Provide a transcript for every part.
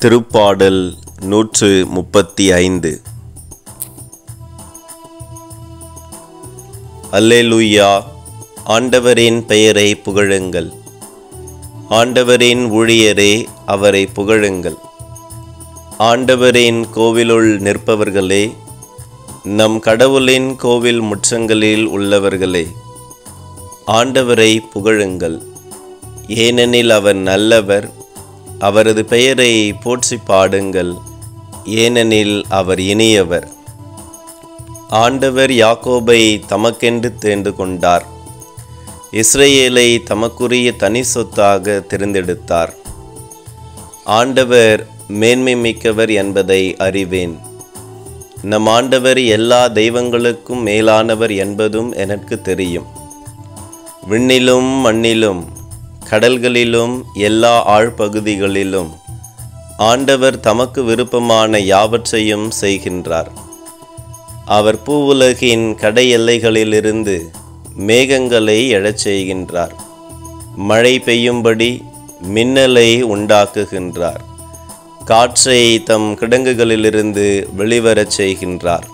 திருப்பாடல் 135. அல்லேலூயா. ஆண்டவரின் பெயரை புகழுங்கள். ஆண்டவரின் ஊழியரே, அவரை புகழுங்கள். ஆண்டவரின் கோவிலுள் நிற்பவர்களே, நம் கடவுளின் கோவில் முற்றங்களில் உள்ளவர்களே, ஆண்டவரை புகழுங்கள். ஏனெனில் அவர் நல்லவர். அவரது பெயரை போற்றி பாடுங்கள், ஏனெனில் அவர் இனியவர். ஆண்டவர் யாக்கோபை தமக்கென்று தேர்ந்து கொண்டார், இஸ்ரவேலை தமக்குரிய தனி சொத்தாக தெரிந்தெடுத்தார். ஆண்டவர் மேன்மை மிக்கவர் என்பதை அறிவேன். நம் ஆண்டவர் எல்லா தெய்வங்களுக்கும் மேலானவர் என்பதும் எனக்கு தெரியும். விண்ணிலும் மண்ணிலும் கடல்களிலும் எல்லா ஆழ்பகுதிகளிலும் ஆண்டவர் தமக்கு விருப்பமான யாவற்றையும் செய்கின்றார். அவர் பூவுலகின் கடை எல்லைகளிலிருந்து மேகங்களை எழச் செய்கின்றார். மழை பெய்யும்படி மின்னலை உண்டாக்குகின்றார். காற்றை தம் கிடங்குகளிலிருந்து வெளிவரச் செய்கின்றார்.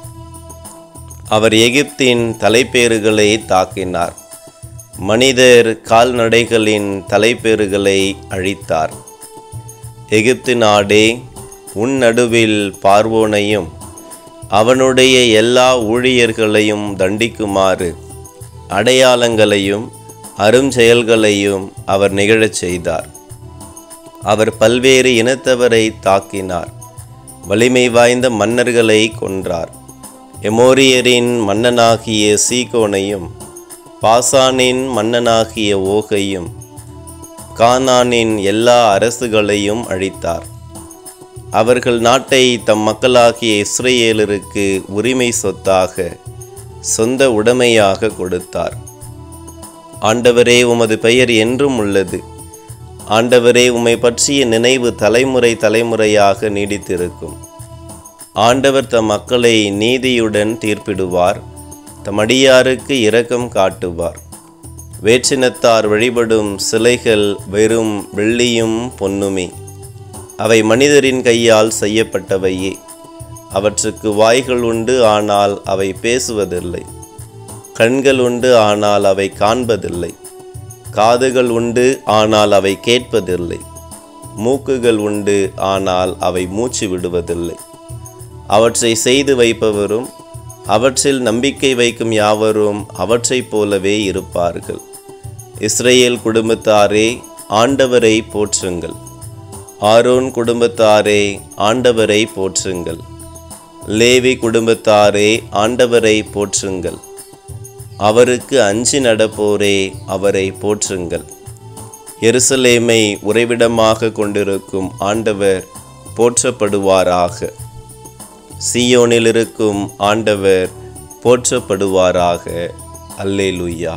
அவர் எகிப்தின் தலைப்பேறுகளை தாக்கினார். மனிதர் கால்நடைகளின் தலைப்பேறுகளை அழித்தார். எகிப்து நாடே, உன் நடுவில் பார்வோனையும் அவனுடைய எல்லா ஊழியர்களையும் தண்டிக்குமாறு அடையாளங்களையும் அருஞ்செயல்களையும் அவர் நிகழச் செய்தார். அவர் பல்வேறு இனத்தவரை தாக்கினார். வலிமை வாய்ந்த மன்னர்களை கொன்றார். எமோரியரின் மன்னனாகிய சீகோனையும் பாசானின் மன்னனாகிய ஓகையும் கானானின் எல்லா அரசுகளையும் அழித்தார். அவர்கள் நாட்டை தம் மக்களாகிய இஸ்ரவேலருக்கு உரிமை சொத்தாக சொந்த உடைமையாக கொடுத்தார். ஆண்டவரே, உமது பெயர் என்றும் உள்ளது. ஆண்டவரே, உம்மை பற்றிய நினைவு தலைமுறை தலைமுறையாக நீடித்திருக்கும். ஆண்டவர் தம் மக்களை நீதியுடன் தீர்ப்பிடுவார். தம் அடியாருக்கு இரக்கம் காட்டுவார். வேற்றினத்தார் வழிபடும் சிலைகள் வெறும் வெள்ளியும் பொன்னுமே. அவை மனிதரின் கையால் செய்யப்பட்டவையே. அவற்றுக்கு வாய்கள் உண்டு, ஆனால் அவை பேசுவதில்லை. கண்கள் உண்டு, ஆனால் அவை காண்பதில்லை. காதுகள் உண்டு, ஆனால் அவை கேட்பதில்லை. மூக்குகள் உண்டு, ஆனால் அவை மூச்சு விடுவதில்லை. அவற்றை செய்து வைப்பவரும் அவற்றில் நம்பிக்கை வைக்கும் யாவரும் அவற்றைப் போலவே இருப்பார்கள். இஸ்ரவேல் குடும்பத்தாரே, ஆண்டவரை போற்றுங்கள். ஆரோன் குடும்பத்தாரே, ஆண்டவரை போற்றுங்கள். லேவி குடும்பத்தாரே, ஆண்டவரை போற்றுங்கள். அவருக்கு அஞ்சி நடப்போரே, அவரை போற்றுங்கள். எருசலேமை உறைவிடமாக கொண்டிருக்கும் ஆண்டவர் போற்றப்படுவாராக. சீயோனில் இருக்கும் ஆண்டவர் போற்றப்படுவாராக. அல்லேலூயா.